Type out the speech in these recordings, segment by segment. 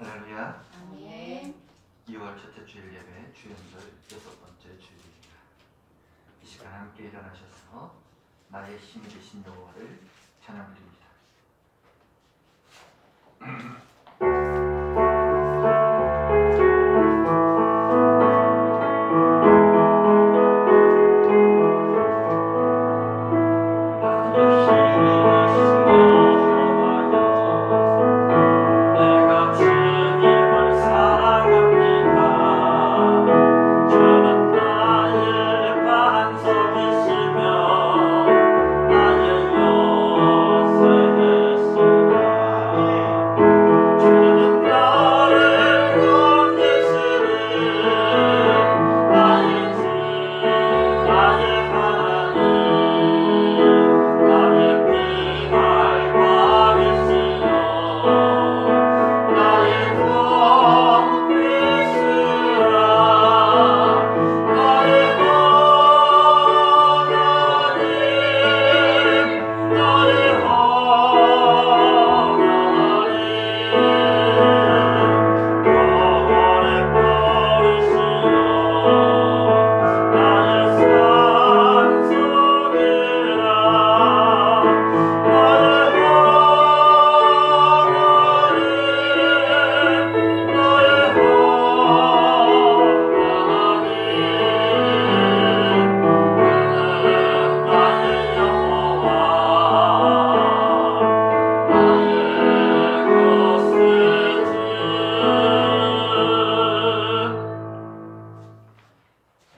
할렐루야. 아멘. 2월 첫째 주일 예배 주연절 6번째 주일입니다. 이 시간 함께 일어나셔서 나의 힘이 되신 여호와를 찬양드립니다.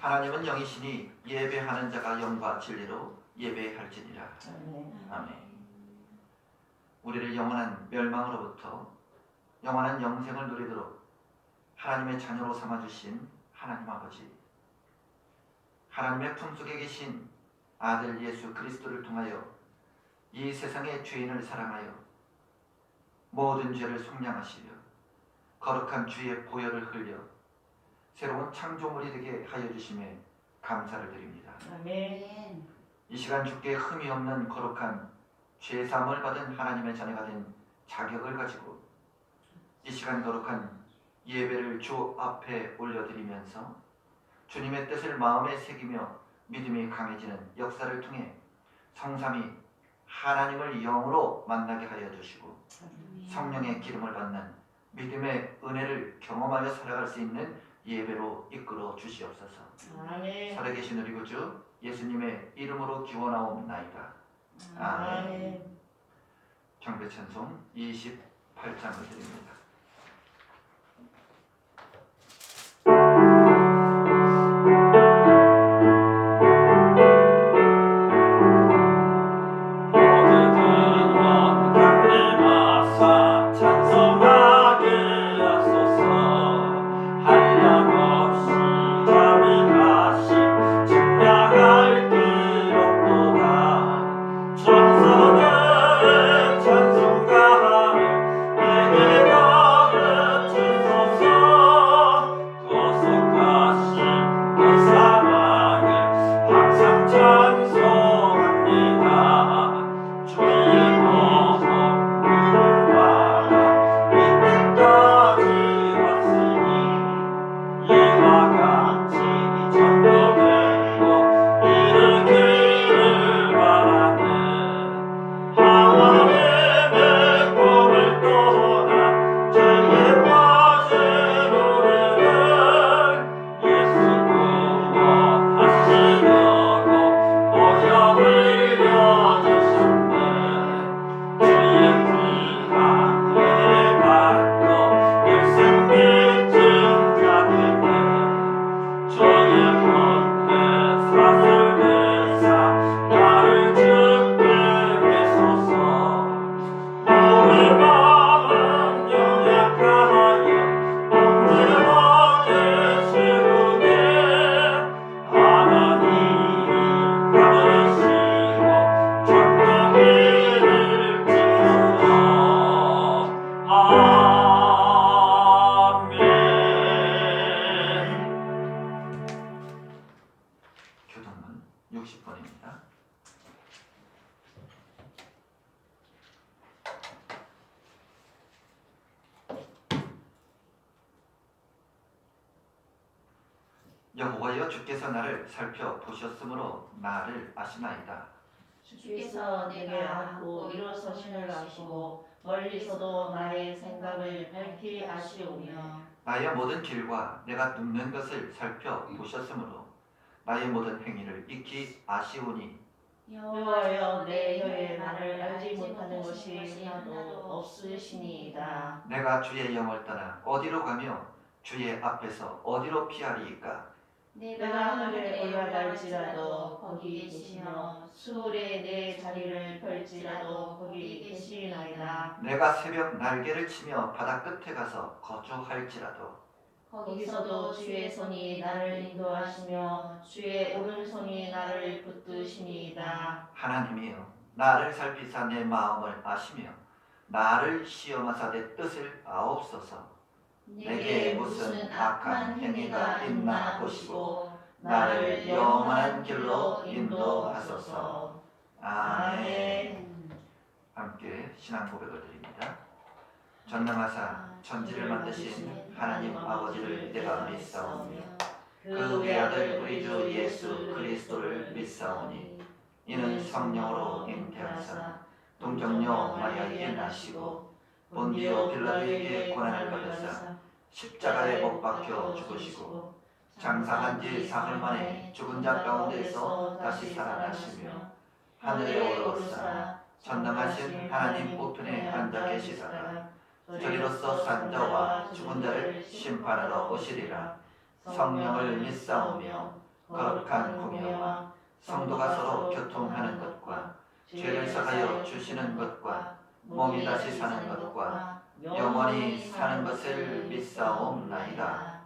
하나님은 영이시니 예배하는 자가 영과 진리로 예배할지니라. 아멘. 우리를 영원한 멸망으로부터 영원한 영생을 누리도록 하나님의 자녀로 삼아주신 하나님 아버지, 하나님의 품속에 계신 아들 예수 그리스도를 통하여 이 세상의 죄인을 사랑하여 모든 죄를 속량하시려 거룩한 주의 보혈을 흘려 새로운 창조물이 되게 하여 주심에 감사를 드립니다. 아멘. 이 시간 주께 흠이 없는 거룩한 죄사함을 받은 하나님의 자녀가 된 자격을 가지고 이 시간 거룩한 예배를 주 앞에 올려드리면서 주님의 뜻을 마음에 새기며 믿음이 강해지는 역사를 통해 성삼위 하나님을 영으로 만나게 하여 주시고 성령의 기름을 받는 믿음의 은혜를 경험하여 살아갈 수 있는 예배로 이끌어 주시옵소서. 아멘. 살아계신 우리 구주 예수님의 이름으로 기원하옵나이다. 아멘. 경배 찬송 28장을 드립니다. 천사는 찬송가를 내게 여호와여 주께서 나를 살펴보셨으므로 나를 아시나이다. 주께서 내게 안고 일어서심을 아시고 멀리서도 나의 생각을 밝히 아시오며 나의 모든 길과 내가 눕는 것을 살펴보셨으므로 나의 모든 행위를 익히 아시오니 여호와여 내 혀에 나를 알지 못하는 것이 하나도 없으시니이다. 내가 주의 영을 떠나 어디로 가며 주의 앞에서 어디로 피하리이까. 내가 하늘에 올라갈지라도 거기 계시며 수월에 내 자리를 펼지라도 거기 계시나이다. 내가 새벽 날개를 치며 바다 끝에 가서 거주할지라도 거기서도 주의 손이 나를 인도하시며 주의 오른손이 나를 붙드시니이다. 하나님이여 나를 살피사 내 마음을 아시며 나를 시험하사 내 뜻을 아옵소서. 내게 무슨 악한 행위가 있나 보시고 나를 영원한 길로 인도하소서. 아멘. 함께 신앙 고백을 드립니다. 전능하사 천지를 만드신 하나님 아버지를 내가 믿사오며 그 외아들 우리 주 예수 그리스도를 믿사오니 이는 성령으로 잉태하사 동정녀 마리아에게 나시고 본디오 빌라도에게 고난을 받으사 십자가에 못 박혀 죽으시고 장사한 지 사흘 만에 죽은 자 가운데서 다시 살아나시며 하늘에 오르사 전능하신 하나님 우편에 앉아 계시다가 저리로서 산 자와 죽은 자를 심판하러 오시리라. 성령을 믿사오며 거룩한 공예와 성도가 서로 교통하는 것과 죄를 사하여 주시는 것과 몸이 다시 사는 것과 영원히 사는 것을 믿사옵나이다.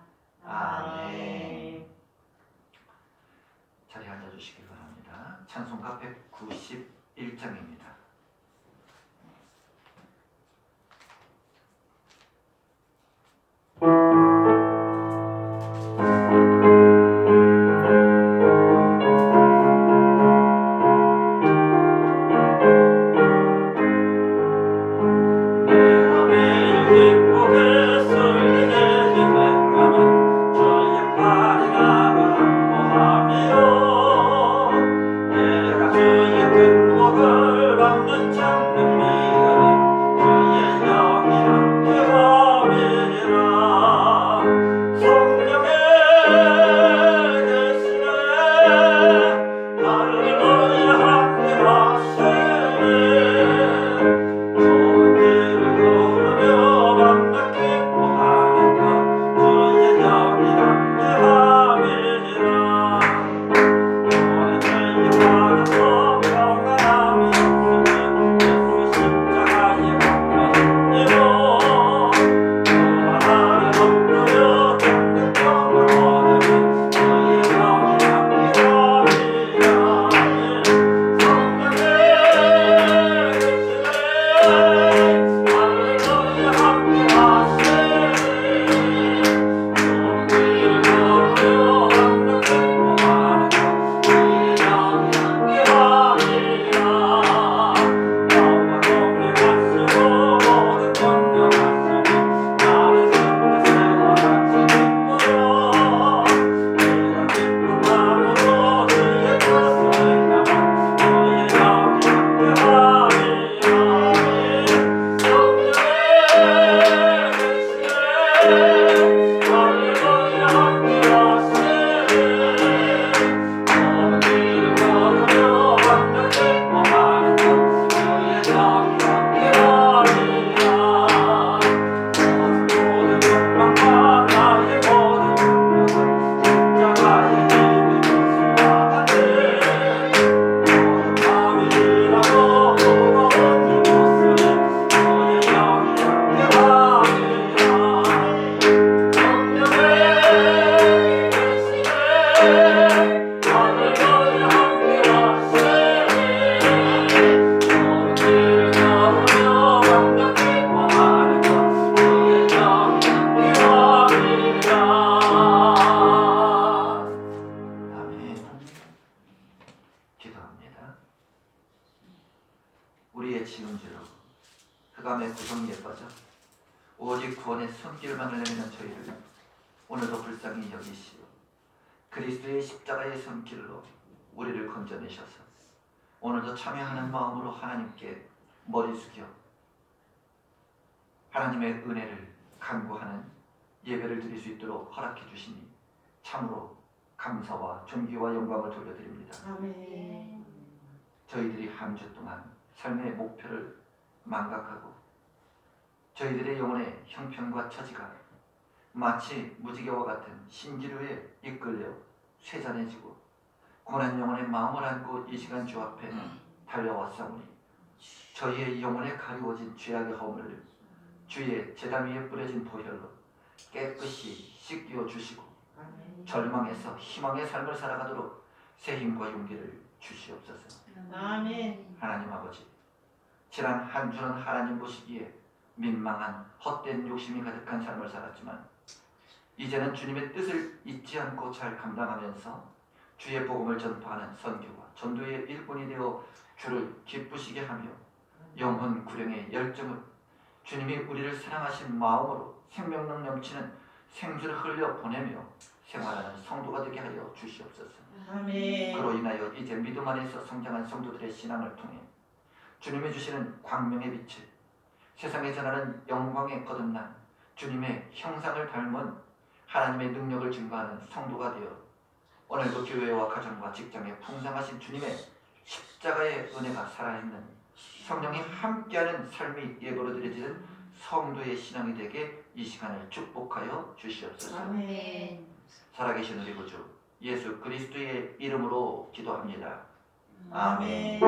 아멘. 자리에 앉아주시기 바랍니다. 찬송가 191장입니다. 우리의 지음죄로 흑암의 구덩이에 빠져 오직 구원의 손길만을 내미는 저희를 오늘도 불쌍히 여기시오. 그리스도의 십자가의 손길로 우리를 건져내셔서 오늘도 참여하는 마음으로 하나님께 머리 숙여 하나님의 은혜를 간구하는 예배를 드릴 수 있도록 허락해 주시니 참으로 감사와 존귀와 영광을 돌려드립니다. 아멘. 저희들이 한 주 동안 삶의 목표를 망각하고 저희들의 영혼의 형편과 처지가 마치 무지개와 같은 신기루에 이끌려 쇠잔해지고 고난 영혼의 마음을 안고 이 시간 주 앞에 달려왔사오니 저희의 영혼에 가리워진 죄악의 허물을 주의 제단 위에 뿌려진 보혈로 깨끗이 씻겨 주시고 절망에서 희망의 삶을 살아가도록 새 힘과 용기를 주시옵소서. 아멘. 하나님 아버지, 지난 한 주는 하나님 보시기에 민망한 헛된 욕심이 가득한 삶을 살았지만 이제는 주님의 뜻을 잊지 않고 잘 감당하면서 주의 복음을 전파하는 선교와 전도의 일꾼이 되어 주를 기쁘시게 하며 영혼 구령의 열정을 주님이 우리를 사랑하신 마음으로 생명력 넘치는 생수를 흘려 보내며 생활하는 성도가 되게 하여 주시옵소서. 아멘. 그로 인하여 이제 믿음 안에서 성장한 성도들의 신앙을 통해 주님이 주시는 광명의 빛을 세상에 전하는 영광에 거듭난 주님의 형상을 닮은 하나님의 능력을 증거하는 성도가 되어 오늘도 교회와 가정과 직장에 풍성하신 주님의 십자가의 은혜가 살아있는 성령이 함께하는 삶이 예고로 드려지는 성도의 신앙이 되게 이 시간을 축복하여 주시옵소서. 아멘. 살아계신 우리 구주 예수 그리스도의 이름으로 기도합니다. 아멘.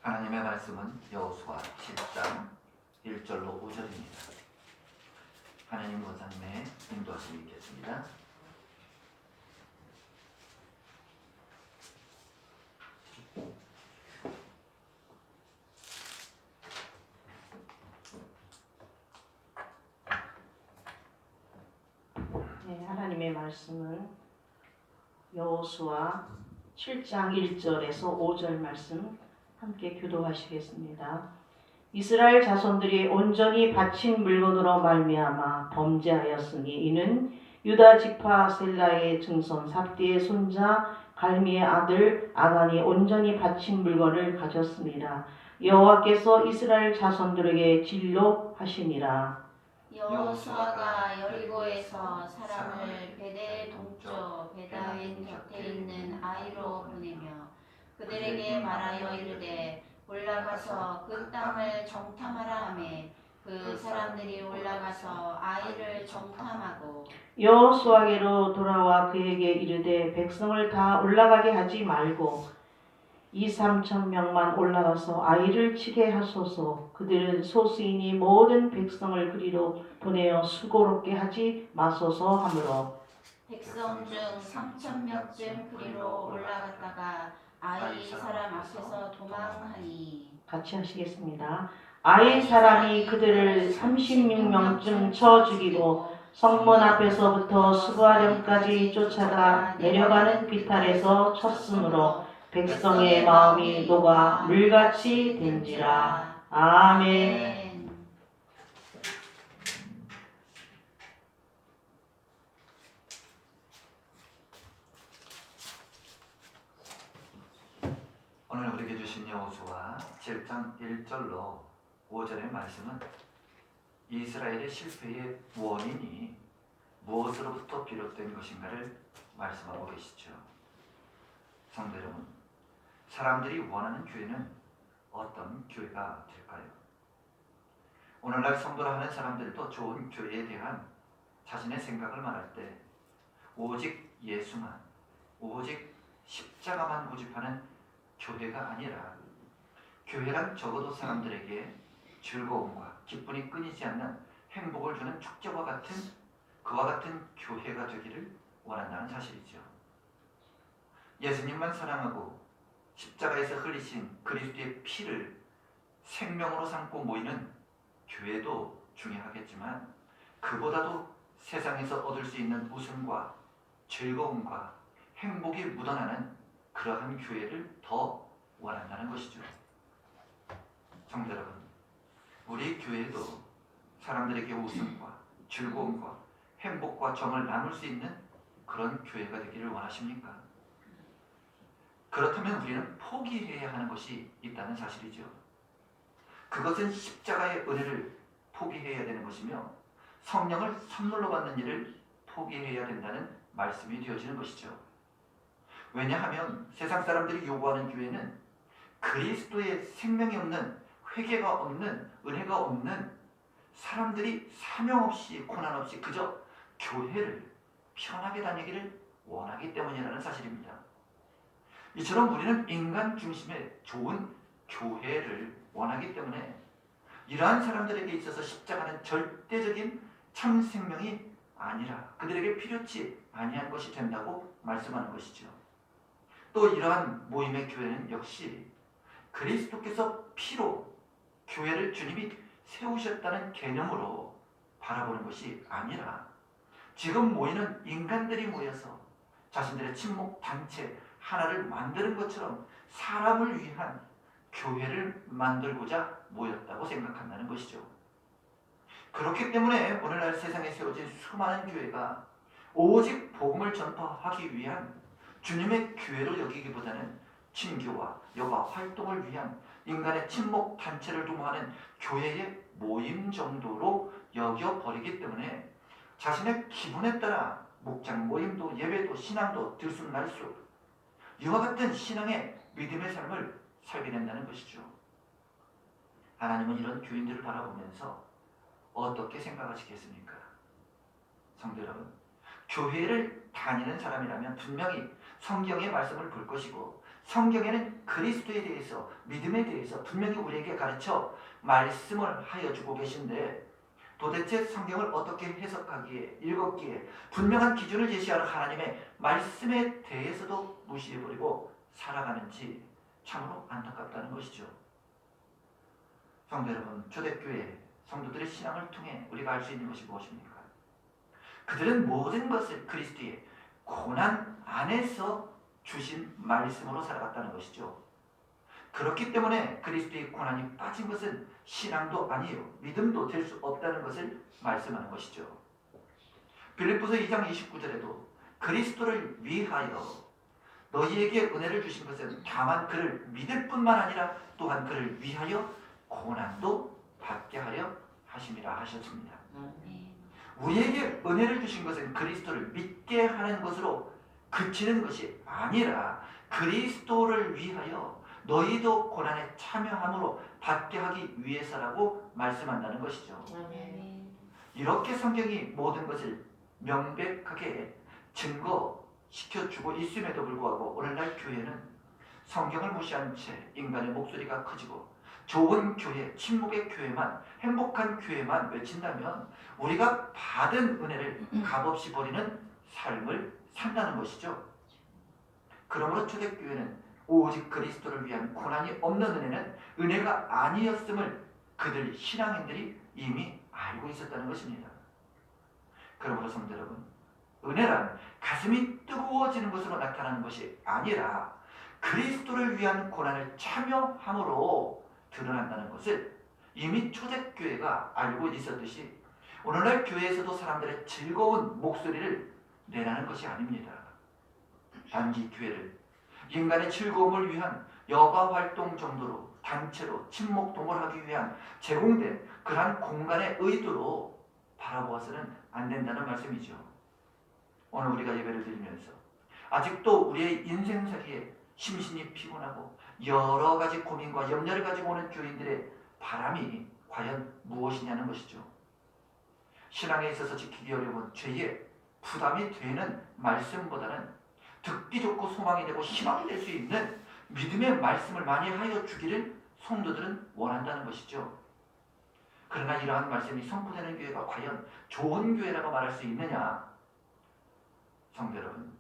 하나님의 말씀은 여호수아 7장 1절로 5절입니다. 하나님 권사님의 인도하심이 있겠습니다. 네, 하나님의 말씀은 여호수아 7장 1절에서 5절 말씀 함께 교도하시겠습니다. 이스라엘 자손들이 온전히 바친 물건으로 말미암아 범죄하였으니 이는 유다 지파 셀라의 증손 삽디의 손자 갈미의 아들 아간이 온전히 바친 물건을 가졌습니다. 여호와께서 이스라엘 자손들에게 진노하시니라. 여호수아가 여리고에서 사람을 베델 동쪽 베다웬 곁에 있는 아이로 보내며 그들에게 말하여 이르되 올라가서 그 땅을 정탐하라 하매 그 사람들이 올라가서 아이를 정탐하고 여호수아에게로 돌아와 그에게 이르되 백성을 다 올라가게 하지 말고 2-3천 명만 올라가서 아이를 치게 하소서. 그들은 소수이니 모든 백성을 그리로 보내어 수고롭게 하지 마소서 하므로 백성 중 3,000명쯤 그리로 올라갔다가 아이 사람 앞에서 도망하니 같이 하시겠습니다. 아이 사람이 그들을 36명쯤 쳐 죽이고 성문 앞에서부터 수바령까지 쫓아가 내려가는 비탈에서 쳤으므로 백성의 마음이 녹아 물같이 된지라. 아멘. 오늘 우리에게 주신 여호수아 7장 1절로 5절의 말씀은 이스라엘의 실패의 원인이 무엇으로부터 비롯된 것인가를 말씀하고 계시죠. 성도 여러분, 사람들이 원하는 교회는 어떤 교회가 될까요? 오늘날 성도라 하는 사람들도 좋은 교회에 대한 자신의 생각을 말할 때 오직 예수만, 오직 십자가만 고집하는 교회가 아니라 교회란 적어도 사람들에게 즐거움과 기쁨이 끊이지 않는 행복을 주는 축제와 같은 그와 같은 교회가 되기를 원한다는 사실이죠. 예수님만 사랑하고 십자가에서 흘리신 그리스도의 피를 생명으로 삼고 모이는 교회도 중요하겠지만 그보다도 세상에서 얻을 수 있는 웃음과 즐거움과 행복이 묻어나는 그러한 교회를 더 원한다는 것이죠. 성도 여러분, 우리 교회도 사람들에게 웃음과 즐거움과 행복과 정을 나눌 수 있는 그런 교회가 되기를 원하십니까? 그렇다면 우리는 포기해야 하는 것이 있다는 사실이죠. 그것은 십자가의 은혜를 포기해야 되는 것이며 성령을 선물로 받는 일을 포기해야 된다는 말씀이 되어지는 것이죠. 왜냐하면 세상 사람들이 요구하는 교회는 그리스도의 생명이 없는, 회개가 없는, 은혜가 없는 사람들이 사명 없이 고난 없이 그저 교회를 편하게 다니기를 원하기 때문이라는 사실입니다. 이처럼 우리는 인간 중심의 좋은 교회를 원하기 때문에 이러한 사람들에게 있어서 십자가는 절대적인 참 생명이 아니라 그들에게 필요치 아니한 것이 된다고 말씀하는 것이죠. 또 이러한 모임의 교회는 역시 그리스도께서 피로 교회를 주님이 세우셨다는 개념으로 바라보는 것이 아니라 지금 모이는 인간들이 모여서 자신들의 친목 단체 하나를 만드는 것처럼 사람을 위한 교회를 만들고자 모였다고 생각한다는 것이죠. 그렇기 때문에 오늘날 세상에 세워진 수많은 교회가 오직 복음을 전파하기 위한 주님의 교회로 여기기보다는 친교와 여가 활동을 위한 인간의 친목 단체를 도모하는 교회의 모임 정도로 여겨버리기 때문에 자신의 기분에 따라 목장 모임도 예배도 신앙도 들쑥날쑥 이와 같은 신앙의 믿음의 삶을 살게 된다는 것이죠. 하나님은 이런 교인들을 바라보면서 어떻게 생각하시겠습니까? 성도 여러분, 교회를 다니는 사람이라면 분명히 성경의 말씀을 볼 것이고 성경에는 그리스도에 대해서 믿음에 대해서 분명히 우리에게 가르쳐 말씀을 하여 주고 계신데 도대체 성경을 어떻게 해석하기에 읽었기에 분명한 기준을 제시하는 하나님의 말씀에 대해서도 무시해버리고 살아가는지 참으로 안타깝다는 것이죠. 성도 여러분, 초대교회 성도들의 신앙을 통해 우리가 알 수 있는 것이 무엇입니까? 그들은 모든 것을 그리스도의 고난 안에서 주신 말씀으로 살아갔다는 것이죠. 그렇기 때문에 그리스도의 고난이 빠진 것은 신앙도 아니요 믿음도 될 수 없다는 것을 말씀하는 것이죠. 빌립보서 2장 29절에도 그리스도를 위하여 너희에게 은혜를 주신 것은 다만 그를 믿을 뿐만 아니라 또한 그를 위하여 고난도 받게 하려 하심이라 하셨습니다. 우리에게 은혜를 주신 것은 그리스도를 믿게 하는 것으로 그치는 것이 아니라 그리스도를 위하여 너희도 고난에 참여함으로 받게 하기 위해서라고 말씀한다는 것이죠. 이렇게 성경이 모든 것을 명백하게 증거시켜주고 있음에도 불구하고 오늘날 교회는 성경을 무시한 채 인간의 목소리가 커지고 좋은 교회, 침묵의 교회만, 행복한 교회만 외친다면 우리가 받은 은혜를 값없이 버리는 삶을 산다는 것이죠. 그러므로 초대교회는 오직 그리스도를 위한 고난이 없는 은혜는 은혜가 아니었음을 그들 신앙인들이 이미 알고 있었다는 것입니다. 그러므로 성도 여러분, 은혜란 가슴이 뜨거워지는 것으로 나타나는 것이 아니라 그리스도를 위한 고난을 참여함으로 드러난다는 것을 이미 초대교회가 알고 있었듯이 오늘날 교회에서도 사람들의 즐거운 목소리를 내라는 것이 아닙니다. 단지 교회를 인간의 즐거움을 위한 여가 활동 정도로 단체로 친목 도모하기 위한 제공된 그러한 공간의 의도로 바라보아서는 안 된다는 말씀이죠. 오늘 우리가 예배를 드리면서 아직도 우리의 인생살이에 심신이 피곤하고 여러 가지 고민과 염려를 가지고 오는 교인들의 바람이 과연 무엇이냐는 것이죠. 신앙에 있어서 지키기 어려운 죄의 부담이 되는 말씀보다는 듣기 좋고 소망이 되고 희망이 될 수 있는 믿음의 말씀을 많이 하여 주기를 성도들은 원한다는 것이죠. 그러나 이러한 말씀이 선포되는 교회가 과연 좋은 교회라고 말할 수 있느냐? 성도 여러분,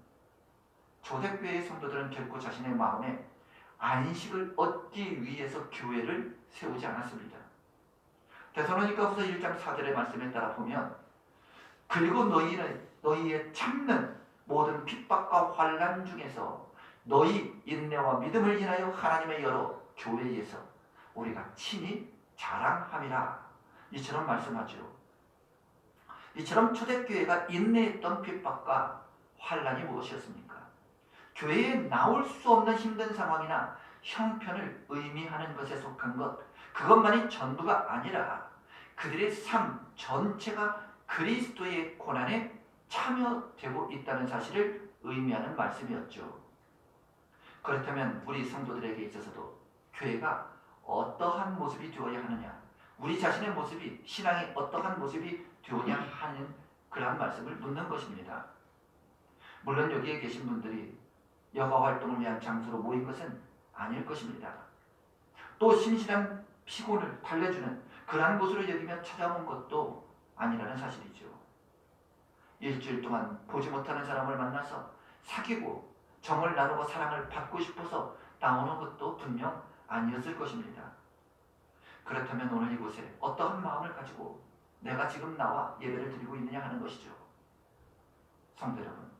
초대교회의 성도들은 결코 자신의 마음에 안식을 얻기 위해서 교회를 세우지 않았습니다. 데살로니가후서 1장 4절의 말씀에 따라 보면 그리고 너희의 참는 모든 핍박과 환난 중에서 너희 인내와 믿음을 인하여 하나님의 여러 교회에서 우리가 친히 자랑함이라. 이처럼 말씀하죠. 이처럼 초대교회가 인내했던 핍박과 환난이 무엇이었습니까? 교회에 나올 수 없는 힘든 상황이나 형편을 의미하는 것에 속한 것, 그것만이 전부가 아니라 그들의 삶 전체가 그리스도의 고난에 참여되고 있다는 사실을 의미하는 말씀이었죠. 그렇다면 우리 성도들에게 있어서도 교회가 어떠한 모습이 되어야 하느냐, 우리 자신의 모습이, 신앙이 어떠한 모습이 되어야 하는 그러한 말씀을 묻는 것입니다. 물론 여기에 계신 분들이 여가 활동을 위한 장소로 모인 것은 아닐 것입니다. 또 심신한 피곤을 달래주는 그러한 곳으로 여기며 찾아온 것도 아니라는 사실이죠. 일주일 동안 보지 못하는 사람을 만나서 사귀고 정을 나누고 사랑을 받고 싶어서 나오는 것도 분명 아니었을 것입니다. 그렇다면 오늘 이곳에 어떠한 마음을 가지고 내가 지금 나와 예배를 드리고 있느냐 하는 것이죠. 성도 여러분,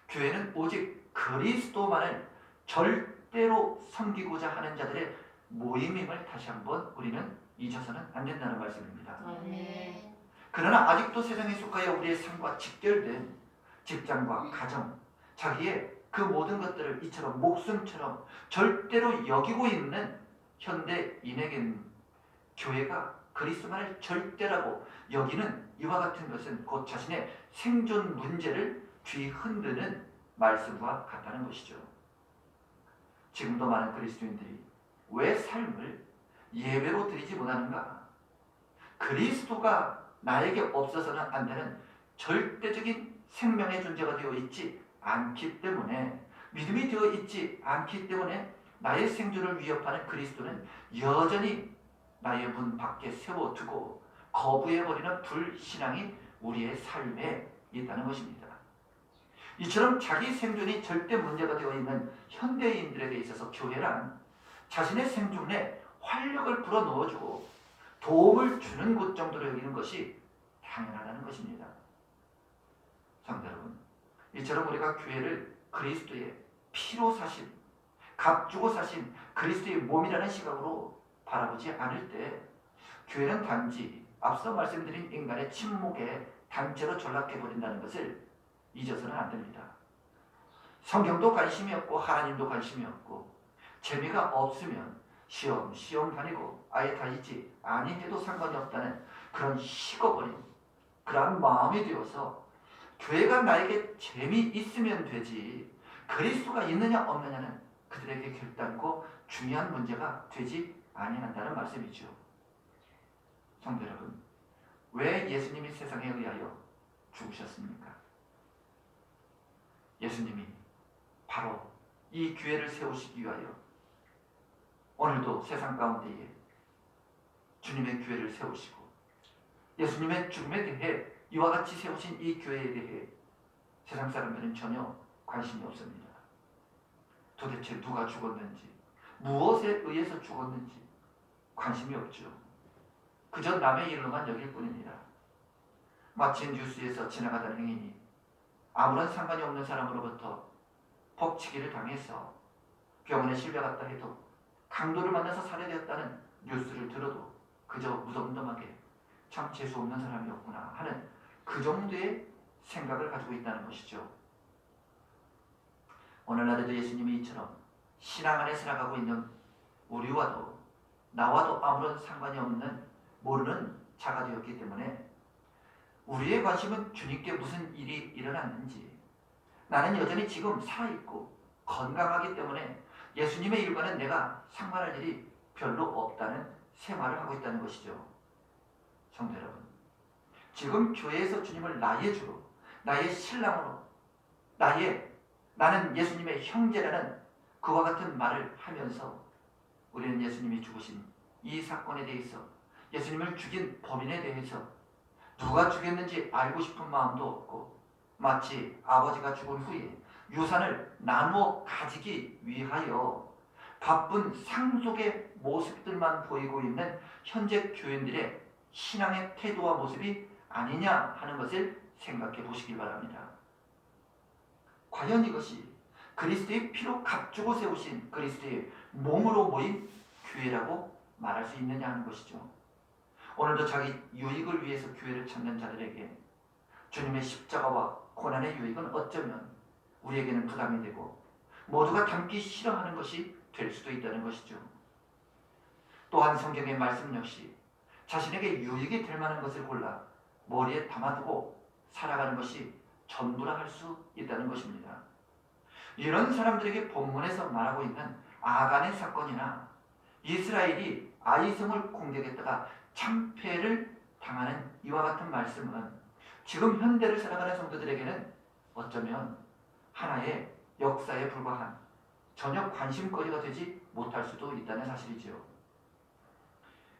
교회는 오직 그리스도만을 절대로 섬기고자 하는 자들의 모임임을 다시 한번 우리는 잊어서는 안 된다는 말씀입니다. 아멘. 그러나 아직도 세상에 속하여 우리의 삶과 직결된 직장과 가정, 자기의 그 모든 것들을 이처럼 목숨처럼 절대로 여기고 있는 현대인에게는 교회가 그리스도만을 절대라고 여기는 이와 같은 것은 곧 자신의 생존 문제를 뒤흔드는 말씀과 같다는 것이죠. 지금도 많은 그리스도인들이 왜 삶을 예배로 드리지 못하는가? 그리스도가 나에게 없어서는 안 되는 절대적인 생명의 존재가 되어 있지 않기 때문에, 믿음이 되어 있지 않기 때문에 나의 생존을 위협하는 그리스도는 여전히 나의 문 밖에 세워두고 거부해버리는 불신앙이 우리의 삶에 있다는 것입니다. 이처럼 자기 생존이 절대 문제가 되어 있는 현대인들에게 있어서 교회란 자신의 생존에 활력을 불어넣어주고 도움을 주는 곳 정도로 여기는 것이 당연하다는 것입니다. 성도 여러분, 이처럼 우리가 교회를 그리스도의 피로 사신, 값 주고 사신 그리스도의 몸이라는 시각으로 바라보지 않을 때 교회는 단지 앞서 말씀드린 인간의 침묵의 단체로 전락해버린다는 것을 잊어서는 안 됩니다. 성경도 관심이 없고 하나님도 관심이 없고 재미가 없으면 시험 다니고 아예 다니지 아니해도 상관이 없다는 그런 식어버린 그러한 마음이 되어서 교회가 나에게 재미있으면 되지 그리스도가 있느냐 없느냐는 그들에게 결단코 중요한 문제가 되지 아니한다는 말씀이죠. 성도 여러분, 왜 예수님이 세상에 의하여 죽으셨습니까? 예수님이 바로 이 교회를 세우시기 위하여 오늘도 세상 가운데에 주님의 교회를 세우시고 예수님의 죽음에 대해 이와 같이 세우신 이 교회에 대해 세상 사람들은 전혀 관심이 없습니다. 도대체 누가 죽었는지, 무엇에 의해서 죽었는지 관심이 없죠. 그저 남의 일로만 여길 뿐입니다. 마치 뉴스에서 지나가던 행인이 아무런 상관이 없는 사람으로부터 법치기를 당해서 병원에 실려갔다 해도 강도를 만나서 살해되었다는 뉴스를 들어도 그저 무덤덤하게 참 재수 없는 사람이었구나 하는 그 정도의 생각을 가지고 있다는 것이죠. 오늘날에도 예수님이 이처럼 신앙 안에 살아가고 있는 우리와도 나와도 아무런 상관이 없는 모르는 자가 되었기 때문에 우리의 관심은 주님께 무슨 일이 일어났는지, 나는 여전히 지금 살아있고 건강하기 때문에 예수님의 일과는 내가 상관할 일이 별로 없다는 생활을 하고 있다는 것이죠. 성도 여러분, 지금 교회에서 주님을 나의 주로, 나의 신랑으로, 나는 예수님의 형제라는 그와 같은 말을 하면서 우리는 예수님이 죽으신 이 사건에 대해서 예수님을 죽인 범인에 대해서 누가 죽였는지 알고 싶은 마음도 없고 마치 아버지가 죽은 후에 유산을 나누어 가지기 위하여 바쁜 상속의 모습들만 보이고 있는 현재 교인들의 신앙의 태도와 모습이 아니냐 하는 것을 생각해 보시길 바랍니다. 과연 이것이 그리스도의 피로 값주고 세우신 그리스도의 몸으로 모인 교회라고 말할 수 있느냐 하는 것이죠. 오늘도 자기 유익을 위해서 교회를 찾는 자들에게 주님의 십자가와 고난의 유익은 어쩌면 우리에게는 부담이 되고 모두가 담기 싫어하는 것이 될 수도 있다는 것이죠. 또한 성경의 말씀 역시 자신에게 유익이 될 만한 것을 골라 머리에 담아두고 살아가는 것이 전부라 할 수 있다는 것입니다. 이런 사람들에게 본문에서 말하고 있는 아간의 사건이나 이스라엘이 아이성을 공격했다가 참패를 당하는 이와 같은 말씀은 지금 현대를 살아가는 성도들에게는 어쩌면 하나의 역사에 불과한 전혀 관심거리가 되지 못할 수도 있다는 사실이지요.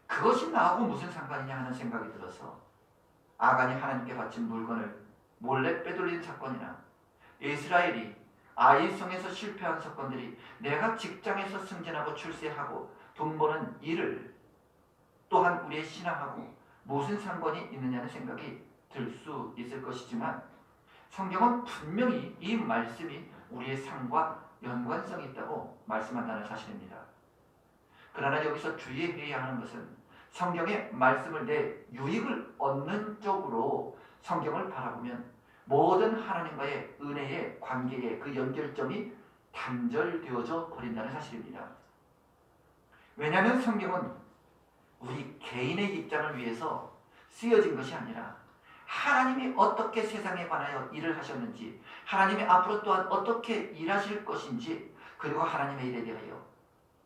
그것이 나하고 무슨 상관이냐 하는 생각이 들어서 아간이 하나님께 바친 물건을 몰래 빼돌린 사건이나 이스라엘이 아이성에서 실패한 사건들이 내가 직장에서 승진하고 출세하고 돈 버는 일을 또한 우리의 신앙하고 무슨 상관이 있느냐는 생각이 들 수 있을 것이지만 성경은 분명히 이 말씀이 우리의 삶과 연관성이 있다고 말씀한다는 사실입니다. 그러나 여기서 주의해야 하는 것은 성경의 말씀을 내 유익을 얻는 쪽으로 성경을 바라보면 모든 하나님과의 은혜의 관계의 그 연결점이 단절되어져 버린다는 사실입니다. 왜냐하면 성경은 우리 개인의 입장을 위해서 쓰여진 것이 아니라 하나님이 어떻게 세상에 관하여 일을 하셨는지, 하나님이 앞으로 또한 어떻게 일하실 것인지, 그리고 하나님의 일에 대하여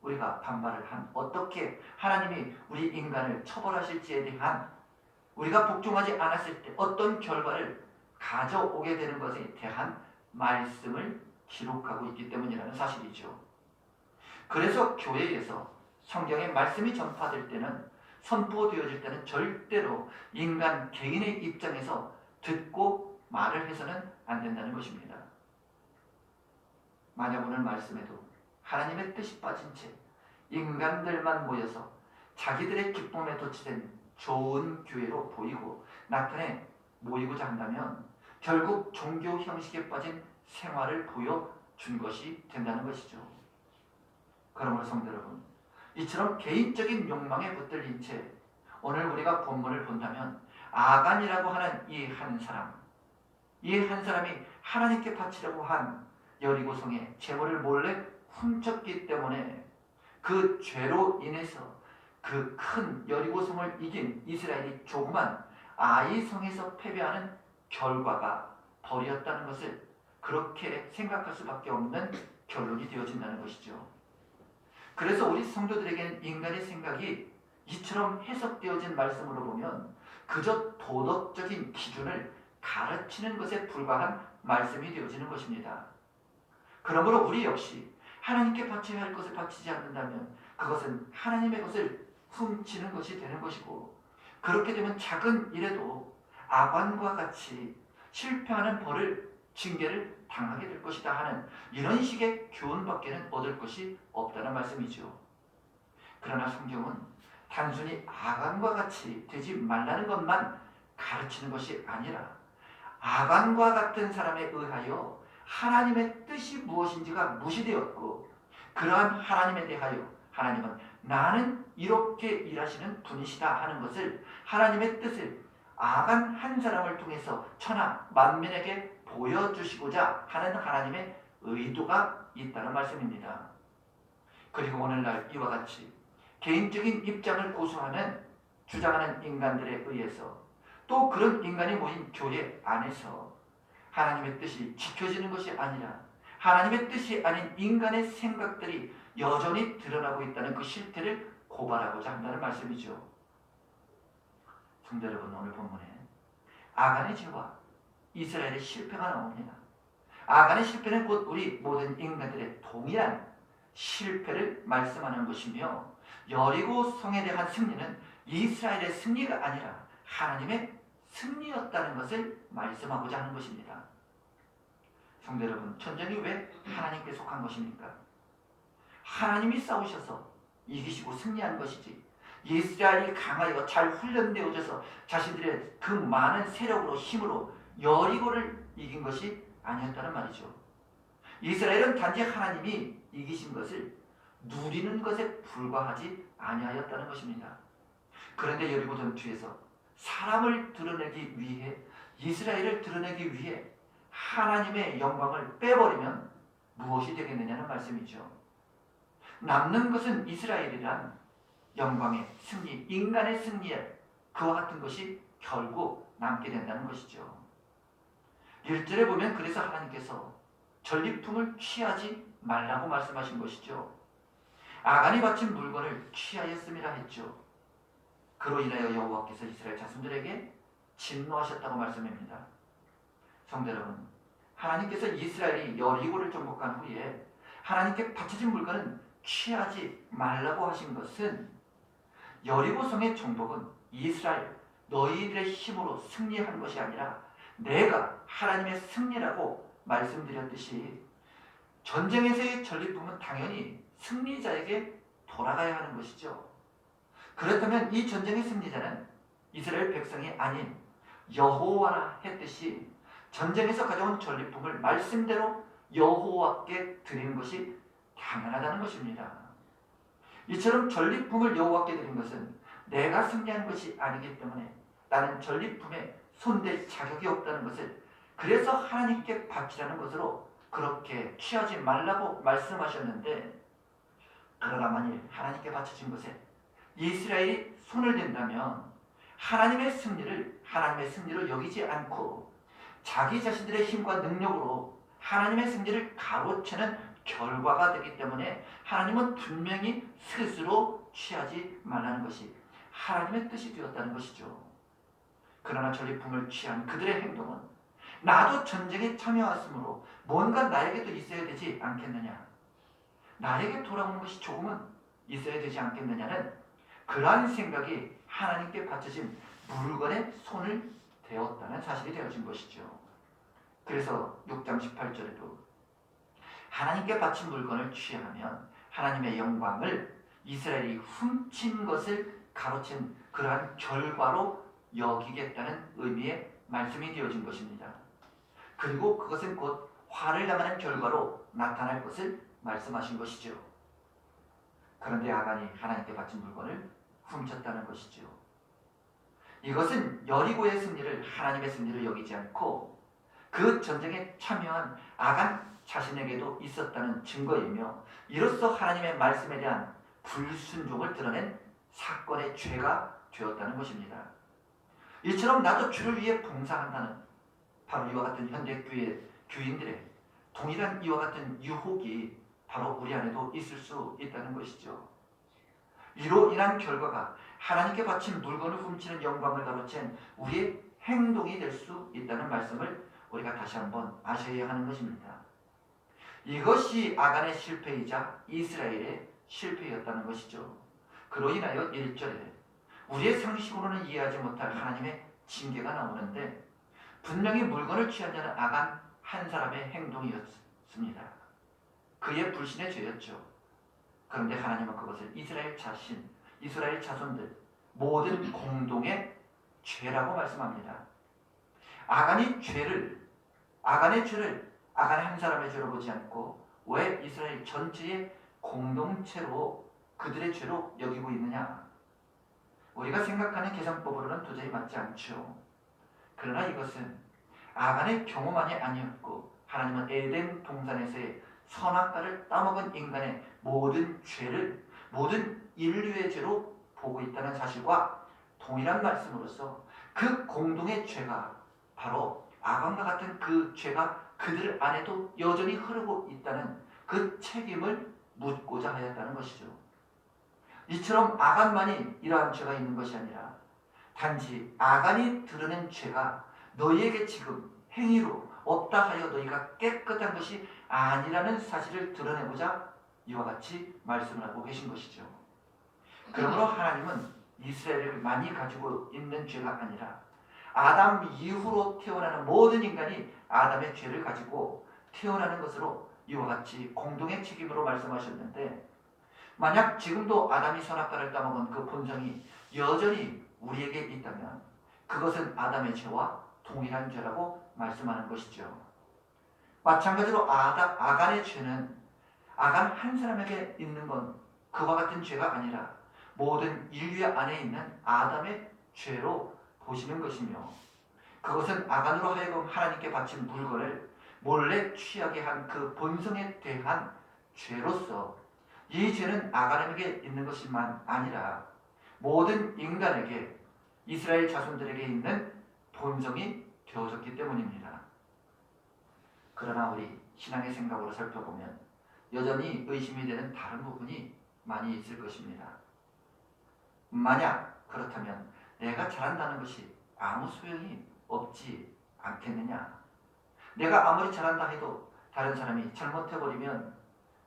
우리가 반발을 한 어떻게 하나님이 우리 인간을 처벌하실지에 대한 우리가 복종하지 않았을 때 어떤 결과를 가져오게 되는 것에 대한 말씀을 기록하고 있기 때문이라는 사실이죠. 그래서 교회에서 성경의 말씀이 전파될 때는 선포되어질 때는 절대로 인간 개인의 입장에서 듣고 말을 해서는 안 된다는 것입니다. 만약 오늘 말씀에도 하나님의 뜻이 빠진 채 인간들만 모여서 자기들의 기쁨에 도취된 좋은 교회로 보이고 나타내 모이고자 한다면 결국 종교 형식에 빠진 생활을 보여준 것이 된다는 것이죠. 그러므로 성도 여러분, 이처럼 개인적인 욕망에 붙들린 채 오늘 우리가 본문을 본다면 아간이라고 하는 이 한 사람이 하나님께 바치려고 한 여리고성의 재물을 몰래 훔쳤기 때문에 그 죄로 인해서 그 큰 여리고성을 이긴 이스라엘이 조그만 아이성에서 패배하는 결과가 벌이었다는 것을 그렇게 생각할 수밖에 없는 결론이 되어진다는 것이죠. 그래서 우리 성도들에게는 인간의 생각이 이처럼 해석되어진 말씀으로 보면 그저 도덕적인 기준을 가르치는 것에 불과한 말씀이 되어지는 것입니다. 그러므로 우리 역시 하나님께 바쳐야 할 것을 바치지 않는다면 그것은 하나님의 것을 훔치는 것이 되는 것이고, 그렇게 되면 작은 일에도 아간과 같이 실패하는 벌을 징계를 당하게 될 것이다 하는 이런 식의 교훈밖에는 얻을 것이 없다는 말씀이죠. 그러나 성경은 단순히 아간과 같이 되지 말라는 것만 가르치는 것이 아니라 아간과 같은 사람에 의하여 하나님의 뜻이 무엇인지가 무시되었고, 그러한 하나님에 대하여 하나님은 나는 이렇게 일하시는 분이시다 하는 것을, 하나님의 뜻을 아간 한 사람을 통해서 천하 만민에게 보여주시고자 하는 하나님의 의도가 있다는 말씀입니다. 그리고 오늘날 이와 같이 개인적인 입장을 고수하는 주장하는 인간들에 의해서 또 그런 인간이 모인 교회 안에서 하나님의 뜻이 지켜지는 것이 아니라 하나님의 뜻이 아닌 인간의 생각들이 여전히 드러나고 있다는 그 실태를 고발하고자 한다는 말씀이죠. 성도 여러분, 오늘 본문에 아간의 죄와 이스라엘의 실패가 나옵니다. 아간의 실패는 곧 우리 모든 인간들의 동일한 실패를 말씀하는 것이며, 여리고 성에 대한 승리는 이스라엘의 승리가 아니라 하나님의 승리였다는 것을 말씀하고자 하는 것입니다. 성도 여러분, 전쟁이 왜 하나님께 속한 것입니까? 하나님이 싸우셔서 이기시고 승리한 것이지, 이스라엘이 강하여 잘 훈련되어져서 자신들의 그 많은 세력으로 힘으로 여리고를 이긴 것이 아니었다는 말이죠. 이스라엘은 단지 하나님이 이기신 것을 누리는 것에 불과하지 아니하였다는 것입니다. 그런데 여리고 전투에서 사람을 드러내기 위해, 이스라엘을 드러내기 위해 하나님의 영광을 빼버리면 무엇이 되겠느냐는 말씀이죠. 남는 것은 이스라엘이란 영광의 승리, 인간의 승리에 그와 같은 것이 결국 남게 된다는 것이죠. 1절에 보면 그래서 하나님께서 전리품을 취하지 말라고 말씀하신 것이죠. 아간이 바친 물건을 취하였음이라 했죠. 그로 인하여 여호와께서 이스라엘 자손들에게 진노하셨다고 말씀합니다. 성도 여러분, 하나님께서 이스라엘이 여리고를 정복한 후에 하나님께 바쳐진 물건은 취하지 말라고 하신 것은 여리고 성의 정복은 이스라엘 너희들의 힘으로 승리한 것이 아니라 내가 하나님의 승리라고 말씀드렸듯이 전쟁에서의 전리품은 당연히 승리자에게 돌아가야 하는 것이죠. 그렇다면 이 전쟁의 승리자는 이스라엘 백성이 아닌 여호와라 했듯이 전쟁에서 가져온 전리품을 말씀대로 여호와께 드리는 것이 당연하다는 것입니다. 이처럼 전리품을 여호와께 드린 것은 내가 승리한 것이 아니기 때문에 나는 전리품에 손댈 자격이 없다는 것을, 그래서 하나님께 바치라는 것으로 그렇게 취하지 말라고 말씀하셨는데, 그러나 만일 하나님께 바쳐진 것에 이스라엘이 손을 댄다면 하나님의 승리로 여기지 않고 자기 자신들의 힘과 능력으로 하나님의 승리를 가로채는 결과가 되기 때문에 하나님은 분명히 스스로 취하지 말라는 것이 하나님의 뜻이 되었다는 것이죠. 그러나 전리품을 취한 그들의 행동은 나도 전쟁에 참여했으므로 뭔가 나에게도 있어야 되지 않겠느냐, 나에게 돌아오는 것이 조금은 있어야 되지 않겠느냐는 그러한 생각이 하나님께 바쳐진 물건에 손을 대었다는 사실이 되어진 것이죠. 그래서 6장 18절에도 하나님께 바친 물건을 취하면 하나님의 영광을 이스라엘이 훔친 것을 가로챈 그러한 결과로 여기겠다는 의미의 말씀이 되어진 것입니다. 그리고 그것은 곧 화를 당하는 결과로 나타날 것을 말씀하신 것이죠. 그런데 아간이 하나님께 바친 물건을 훔쳤다는 것이죠. 이것은 여리고의 승리를 하나님의 승리로 여기지 않고 그 전쟁에 참여한 아간 자신에게도 있었다는 증거이며, 이로써 하나님의 말씀에 대한 불순종을 드러낸 사건의 죄가 되었다는 것입니다. 이처럼 나도 주를 위해 봉사한다는 바로 이와 같은 현대교회 교인들의 동일한 이와 같은 유혹이 바로 우리 안에도 있을 수 있다는 것이죠. 이로 인한 결과가 하나님께 바친 물건을 훔치는 영광을 가로챈 우리의 행동이 될 수 있다는 말씀을 우리가 다시 한번 아셔야 하는 것입니다. 이것이 아간의 실패이자 이스라엘의 실패였다는 것이죠. 그로 인하여 1절에 우리의 상식으로는 이해하지 못할 하나님의 징계가 나오는데, 분명히 물건을 취한 자는 아간 한 사람의 행동이었습니다. 그의 불신의 죄였죠. 그런데 하나님은 그것을 이스라엘 자손들 모든 공동의 죄라고 말씀합니다. 아간의 죄를 아간 한 사람의 죄로 보지 않고 왜 이스라엘 전체의 공동체로 그들의 죄로 여기고 있느냐? 우리가 생각하는 계산법으로는 도저히 맞지 않죠. 그러나 이것은 아간의 경우만이 아니었고 하나님은 에덴 동산에서의 선악과를 따먹은 인간의 모든 죄를 모든 인류의 죄로 보고 있다는 사실과 동일한 말씀으로서 그 공동의 죄가 바로 아간과 같은 그 죄가 그들 안에도 여전히 흐르고 있다는 그 책임을 묻고자 하였다는 것이죠. 이처럼 아간만이 이러한 죄가 있는 것이 아니라 단지 아간이 드러낸 죄가 너희에게 지금 행위로 없다 하여 너희가 깨끗한 것이 아니라는 사실을 드러내고자 이와 같이 말씀을 하고 계신 것이죠. 그러므로 하나님은 이스라엘을 많이 가지고 있는 죄가 아니라 아담 이후로 태어나는 모든 인간이 아담의 죄를 가지고 태어나는 것으로 이와 같이 공동의 책임으로 말씀하셨는데, 만약 지금도 아담이 선악과를 따먹은 그 본성이 여전히 우리에게 있다면 그것은 아담의 죄와 동일한 죄라고 말씀하는 것이죠. 마찬가지로 아간의 죄는 아간 한 사람에게 있는 건 그와 같은 죄가 아니라 모든 인류 안에 있는 아담의 죄로 보시는 것이며, 그것은 아간으로 하여금 하나님께 바친 물건을 몰래 취하게 한 그 본성에 대한 죄로서 이 죄는 아간에게 있는 것만 아니라 모든 인간에게, 이스라엘 자손들에게 있는 본성이 되어졌기 때문입니다. 그러나 우리 신앙의 생각으로 살펴보면 여전히 의심이 되는 다른 부분이 많이 있을 것입니다. 만약 그렇다면 내가 잘한다는 것이 아무 소용이 없지 않겠느냐? 내가 아무리 잘한다 해도 다른 사람이 잘못해버리면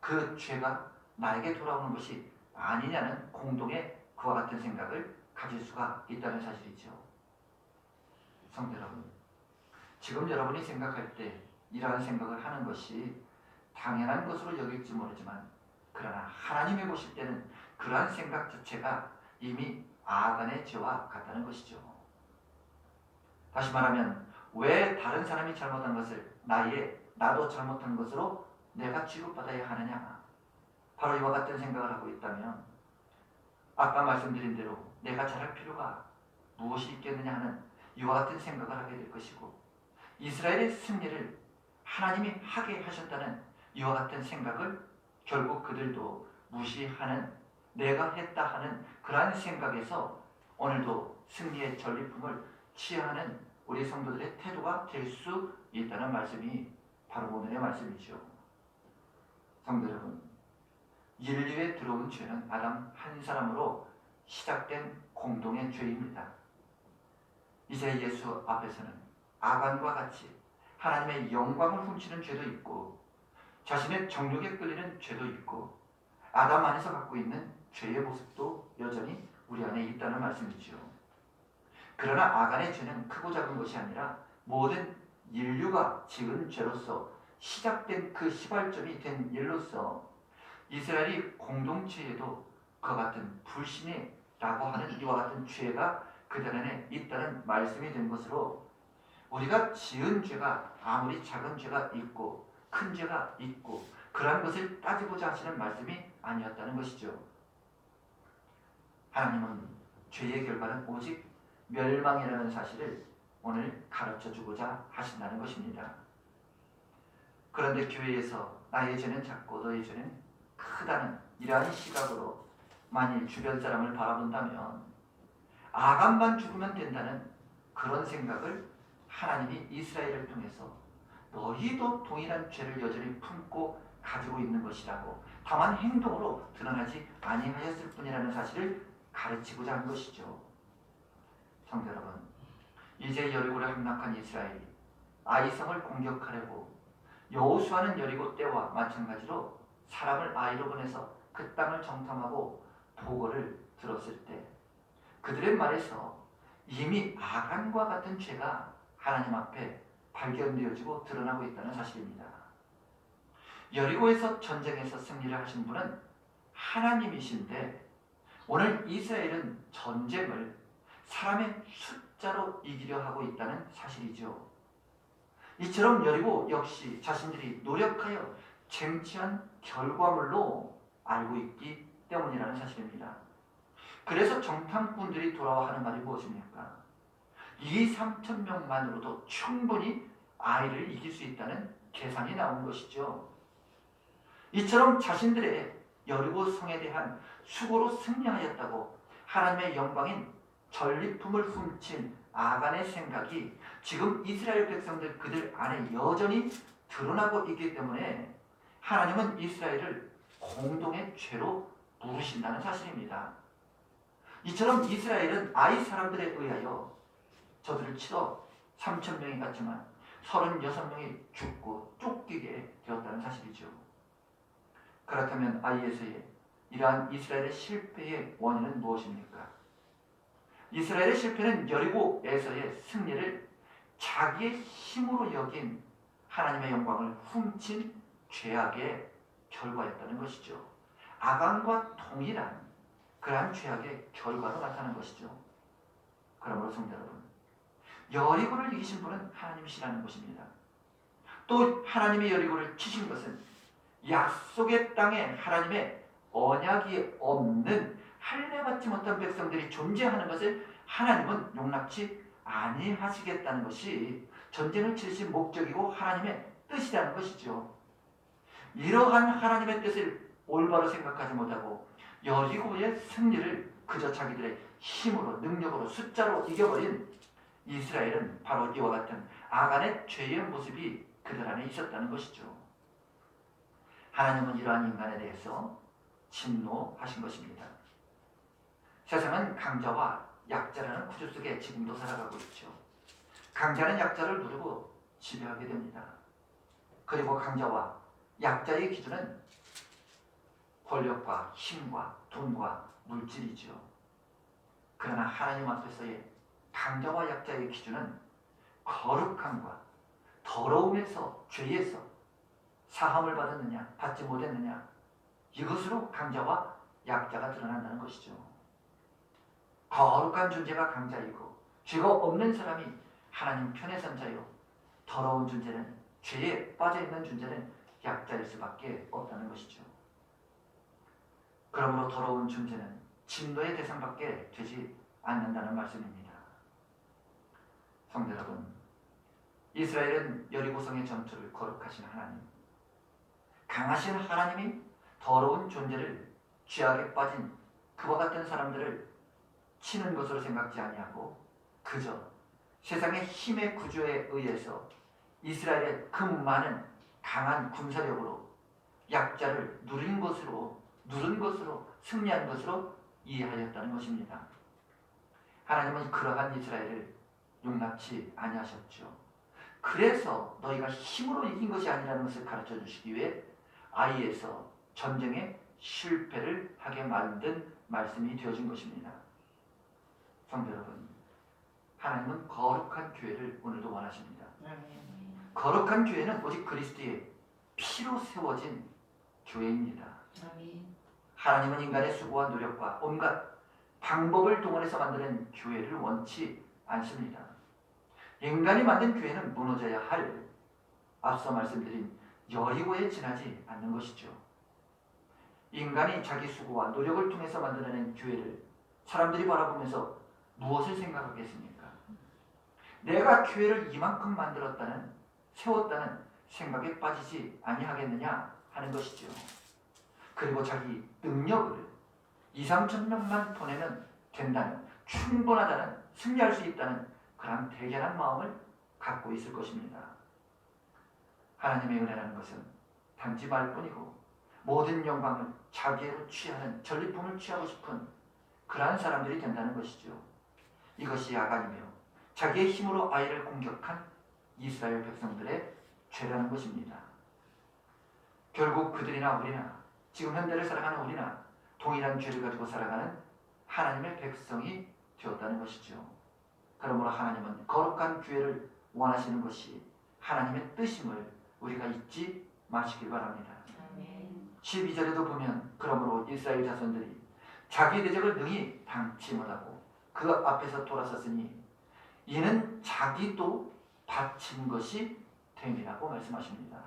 그 죄가 나에게 돌아오는 것이 아니냐는 공동의 그와 같은 생각을 가질 수가 있다는 사실이죠. 성도 여러분, 지금 여러분이 생각할 때 이러한 생각을 하는 것이 당연한 것으로 여길지 모르지만, 그러나 하나님이 보실 때는 그러한 생각 자체가 이미 아간의 죄와 같다는 것이죠. 다시 말하면 왜 다른 사람이 잘못한 것을 나도 잘못한 것으로 내가 취급받아야 하느냐? 바로 이와 같은 생각을 하고 있다면 아까 말씀드린 대로 내가 잘할 필요가 무엇이 있겠느냐 하는 이와 같은 생각을 하게 될 것이고, 이스라엘의 승리를 하나님이 하게 하셨다는 이와 같은 생각을 결국 그들도 무시하는, 내가 했다 하는 그러한 생각에서 오늘도 승리의 전리품을 취하는 우리 성도들의 태도가 될 수 있다는 말씀이 바로 오늘의 말씀이죠. 성도 여러분, 인류에 들어온 죄는 아담 한 사람으로 시작된 공동의 죄입니다. 이제 예수 앞에서는 아간과 같이 하나님의 영광을 훔치는 죄도 있고 자신의 정욕에 끌리는 죄도 있고 아담 안에서 갖고 있는 죄의 모습도 여전히 우리 안에 있다는 말씀이죠. 그러나 아간의 죄는 크고 작은 것이 아니라 모든 인류가 지은 죄로서 시작된 그 시발점이 된 일로서 이스라엘이 공동체에도 그와 같은 불신이라고 하는 이와 같은 죄가 그들 안에 있다는 말씀이 된 것으로, 우리가 지은 죄가 아무리 작은 죄가 있고 큰 죄가 있고 그러한 것을 따지고자 하시는 말씀이 아니었다는 것이죠. 하나님은 죄의 결과는 오직 멸망이라는 사실을 오늘 가르쳐주고자 하신다는 것입니다. 그런데 교회에서 나의 죄는 작고 너의 죄는 크다는 이러한 시각으로 만일 주변 사람을 바라본다면 아간만 죽으면 된다는 그런 생각을 하나님이 이스라엘을 통해서 너희도 동일한 죄를 여전히 품고 가지고 있는 것이라고, 다만 행동으로 드러나지 아니하였을 뿐이라는 사실을 가르치고자 한 것이죠. 성도 여러분, 이제 여리고를 함락한 이스라엘이 아이성을 공격하려고 여호수아는 여리고 때와 마찬가지로 사람을 아이로 보내서 그 땅을 정탐하고 보고를 들었을 때 그들의 말에서 이미 아간과 같은 죄가 하나님 앞에 발견되어지고 드러나고 있다는 사실입니다. 여리고에서 전쟁에서 승리를 하신 분은 하나님이신데 오늘 이스라엘은 전쟁을 사람의 숫자로 이기려 하고 있다는 사실이죠. 이처럼 여리고 역시 자신들이 노력하여 쟁취한 결과물로 알고 있기 때문이라는 사실입니다. 그래서 정탐꾼들이 돌아와 하는 말이 무엇입니까? 2,3,000명만으로도 충분히 아이를 이길 수 있다는 계산이 나온 것이죠. 이처럼 자신들의 여리고 성에 대한 수고로 승리하였다고 하나님의 영광인 전리품을 훔친 아간의 생각이 지금 이스라엘 백성들 그들 안에 여전히 드러나고 있기 때문에 하나님은 이스라엘을 공동의 죄로 부르신다는 사실입니다. 이처럼 이스라엘은 아이 사람들에 의하여 저들을 치러 3,000명이 갔지만 36명이 죽고 쫓기게 되었다는 사실이죠. 그렇다면 아이에서의 이러한 이스라엘의 실패의 원인은 무엇입니까? 이스라엘의 실패는 여리고에서의 승리를 자기의 힘으로 여긴 하나님의 영광을 훔친 죄악의 결과였다는 것이죠. 아간과 동일한 그러한 죄악의 결과로 나타난 것이죠. 그러므로 성도 여러분, 여리고를 이기신 분은 하나님이시라는 것입니다. 또 하나님의 여리고를 치신 것은 약속의 땅에 하나님의 언약이 없는 할례받지 못한 백성들이 존재하는 것을 하나님은 용납치 아니하시겠다는 것이 전쟁을 치르신 목적이고 하나님의 뜻이라는 것이죠. 이러한 하나님의 뜻을 올바로 생각하지 못하고 여리고의 승리를 그저 자기들의 힘으로 능력으로 숫자로 이겨버린 이스라엘은 바로 이와 같은 아간의 죄의 모습이 그들 안에 있었다는 것이죠. 하나님은 이러한 인간에 대해서 진노하신 것입니다. 세상은 강자와 약자라는 구조 속에 지금도 살아가고 있죠. 강자는 약자를 누르고 지배하게 됩니다. 그리고 강자와 약자의 기준은 권력과 힘과 돈과 물질이죠. 그러나 하나님 앞에서의 강자와 약자의 기준은 거룩함과 더러움에서, 죄에서 사함을 받았느냐 받지 못했느냐, 이것으로 강자와 약자가 드러난다는 것이죠. 거룩한 존재가 강자이고 죄가 없는 사람이 하나님 편에 선 자요, 더러운 존재는, 죄에 빠져있는 존재는 약자일 수밖에 없다는 것이죠. 그러므로 더러운 존재는 진노의 대상밖에 되지 않는다는 말씀입니다. 성도 여러분, 이스라엘은 여리고성의 전투를 거룩하신 하나님, 강하신 하나님이 더러운 존재를, 죄악에 빠진 그와 같은 사람들을 치는 것으로 생각지 아니하고 그저 세상의 힘의 구조에 의해서 이스라엘의 그 많은 강한 군사력으로 약자를 누른 것으로 승리한 것으로 이해하였다는 것입니다. 하나님은 그러한 이스라엘을 용납치 아니하셨죠. 그래서 너희가 힘으로 이긴 것이 아니라는 것을 가르쳐 주시기 위해 아이에서 전쟁에 실패를 하게 만든 말씀이 되어진 것입니다. 성도 여러분, 하나님은 거룩한 교회를 오늘도 원하십니다. 거룩한 교회는 오직 그리스도의 피로 세워진 교회입니다. 하나님은 인간의 수고와 노력과 온갖 방법을 동원해서 만드는 교회를 원치 않습니다. 인간이 만든 교회는 무너져야 할, 앞서 말씀드린 여리고에 지나지 않는 것이죠. 인간이 자기 수고와 노력을 통해서 만들어낸 교회를 사람들이 바라보면서 무엇을 생각하겠습니까? 내가 교회를 이만큼 만들었다는, 세웠다는 생각에 빠지지 아니하겠느냐 하는 것이죠. 그리고 자기 능력을 2,3천 명만 보내면 된다는, 충분하다는, 승리할 수 있다는 그런 대견한 마음을 갖고 있을 것입니다. 하나님의 은혜라는 것은 단지 말뿐이고 모든 영광을 자기로 취하는, 전리품을 취하고 싶은 그러한 사람들이 된다는 것이죠. 이것이 아간이며 자기의 힘으로 아이를 공격한 이스라엘 백성들의 죄라는 것입니다. 결국 그들이나 우리나, 지금 현대를 살아가는 우리나 동일한 죄를 가지고 살아가는 하나님의 백성이 되었다는 것이죠. 그러므로 하나님은 거룩한 교회를 원하시는 것이 하나님의 뜻임을 우리가 잊지 마시길 바랍니다. 12절에도 보면 그러므로 이스라엘 자손들이 자기 대적을 능히 당치 못하고 그 앞에서 돌아섰으니 이는 자기도 바친 것이 됨이라고 말씀하십니다.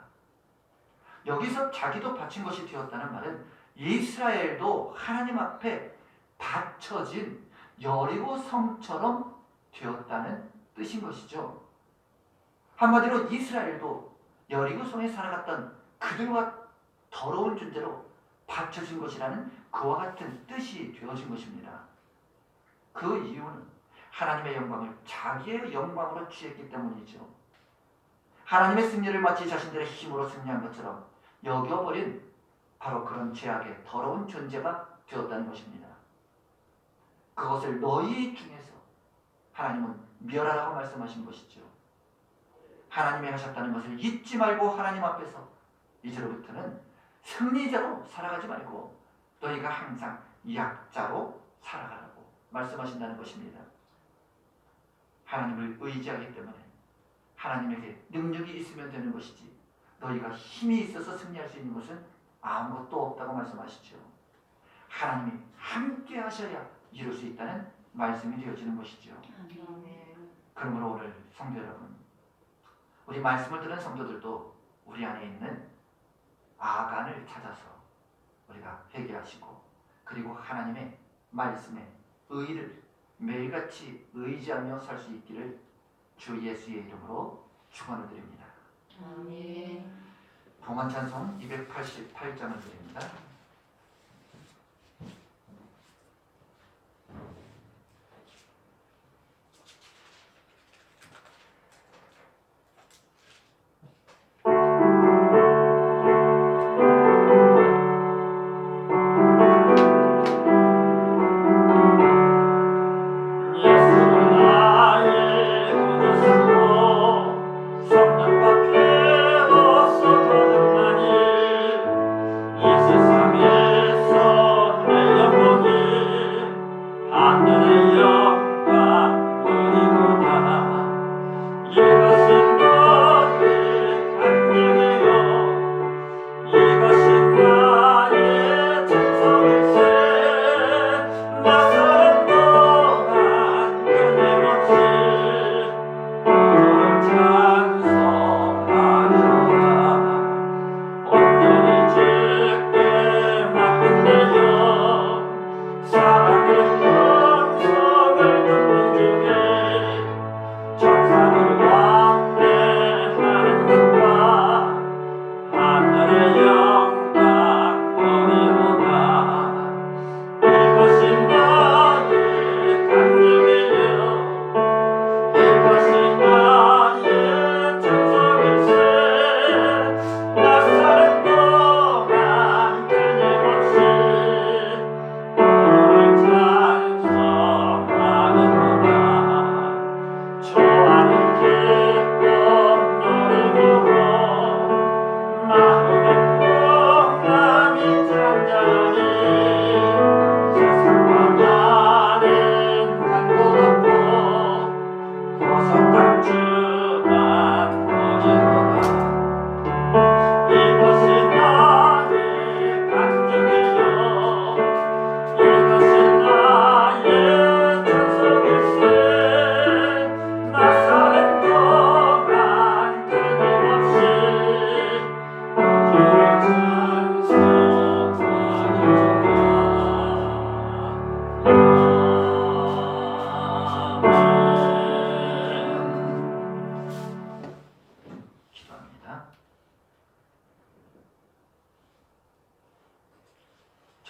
여기서 자기도 바친 것이 되었다는 말은 이스라엘도 하나님 앞에 바쳐진 여리고 성처럼 되었다는 뜻인 것이죠. 한마디로 이스라엘도 여리고 성에 살아갔던 그들과 더러운 존재로 바쳐진 것이라는 그와 같은 뜻이 되어진 것입니다. 그 이유는 하나님의 영광을 자기의 영광으로 취했기 때문이죠. 하나님의 승리를 마치 자신들의 힘으로 승리한 것처럼 여겨버린 바로 그런 죄악의 더러운 존재가 되었다는 것입니다. 그것을 너희 중에서 하나님은 멸하라고 말씀하신 것이죠. 하나님이 하셨다는 것을 잊지 말고 하나님 앞에서 이제로부터는 승리자로 살아가지 말고 너희가 항상 약자로 살아가라고 말씀하신다는 것입니다. 하나님을 의지하기 때문에 하나님에게 능력이 있으면 되는 것이지 너희가 힘이 있어서 승리할 수 있는 것은 아무것도 없다고 말씀하시죠. 하나님이 함께 하셔야 이룰 수 있다는 말씀이 되어지는 것이죠. 그러므로 오늘 성도 여러분, 우리 말씀을 들은 성도들도 우리 안에 있는 아간을 찾아서 우리가 회개하시고 그리고 하나님의 말씀에 의를 매일같이 의지하며 살 수 있기를 주 예수의 이름으로 축원을 드립니다. 아멘. 봉헌찬송 288장을 드립니다.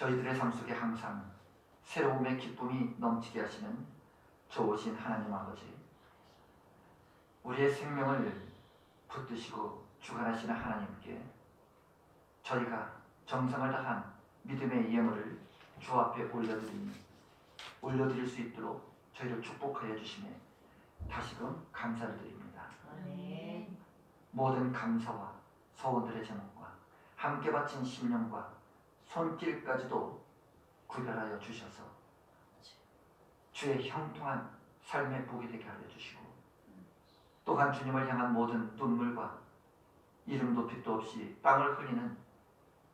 저희들의 삶 속에 항상 새로움의 기쁨이 넘치게 하시는 좋으신 하나님 아버지, 우리의 생명을 붙드시고 주관하시는 하나님께 저희가 정성을 다한 믿음의 예물을 주 앞에 올려드릴 수 있도록 저희를 축복하여 주시며 다시금 감사를 드립니다. 아멘. 모든 감사와 소원들의 제목과 함께 바친 심령과 손길까지도 구별하여 주셔서 주의 형통한 삶의 복이 되게 하여 주시고 또한 주님을 향한 모든 눈물과 이름도 빛도 없이 땅을 흘리는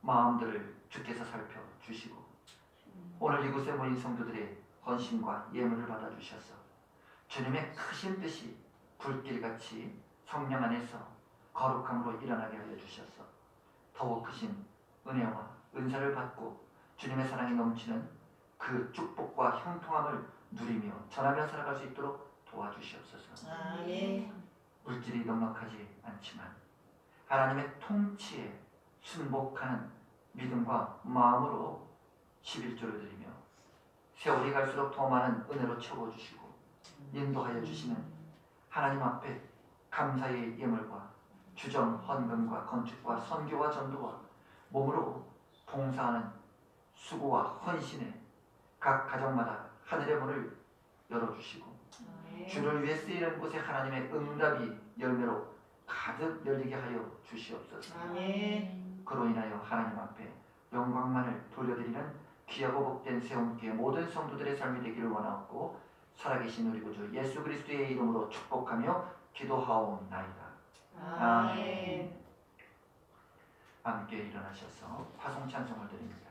마음들을 주께서 살펴주시고 오늘 이곳에 모인 성도들의 헌신과 예물을 받아주셔서 주님의 크신 뜻이 불길같이 성령 안에서 거룩함으로 일어나게 하여 주셔서 더욱 크신 은혜와 은사를 받고 주님의 사랑이 넘치는 그 축복과 형통함을 누리며 전하며 살아갈 수 있도록 도와주시옵소서. 아멘. 물질이 넉넉하지 않지만 하나님의 통치에 순복하는 믿음과 마음으로 11조를 드리며 세월이 갈수록 더 많은 은혜로 채워주시고 인도하여 주시는 하나님 앞에 감사의 예물과 주정, 헌금과 건축과 선교와 전도와 몸으로 봉사하는 수고와 헌신에 각 가정마다 하늘의 문을 열어주시고 주를 위해 쓰이는 곳에 하나님의 응답이 열매로 가득 열리게 하여 주시옵소서. 아멘. 그로 인하여 하나님 앞에 영광만을 돌려드리는 귀하고 복된 세움교회 모든 성도들의 삶이 되기를 원하옵고 살아계신 우리 구주 예수 그리스도의 이름으로 축복하며 기도하옵나이다. 아멘. 함께 일어나셔서 화송 찬송을 드립니다.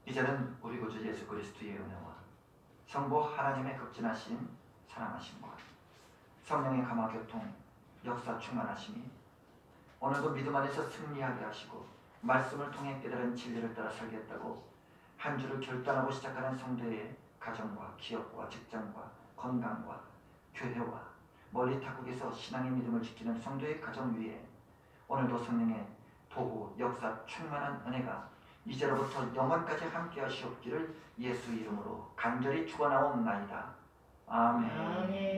이제는 우리 구주 예수 그리스도의 은혜와 성부 하나님의 극진하신 사랑하심과 성령의 감화교통 역사 충만하심이 오늘도 믿음 안에서 승리하게 하시고 말씀을 통해 깨달은 진리를 따라 살겠다고 한 주를 결단하고 시작하는 성도의 가정과 기업과 직장과 건강과 교회와 멀리 타국에서 신앙의 믿음을 지키는 성도의 가정 위에 오늘도 성령의 도구 역사 충만한 은혜가 이제로부터 영원까지 함께 하시옵기를 예수 이름으로 간절히 축원하옵나이다. 아멘. 아멘.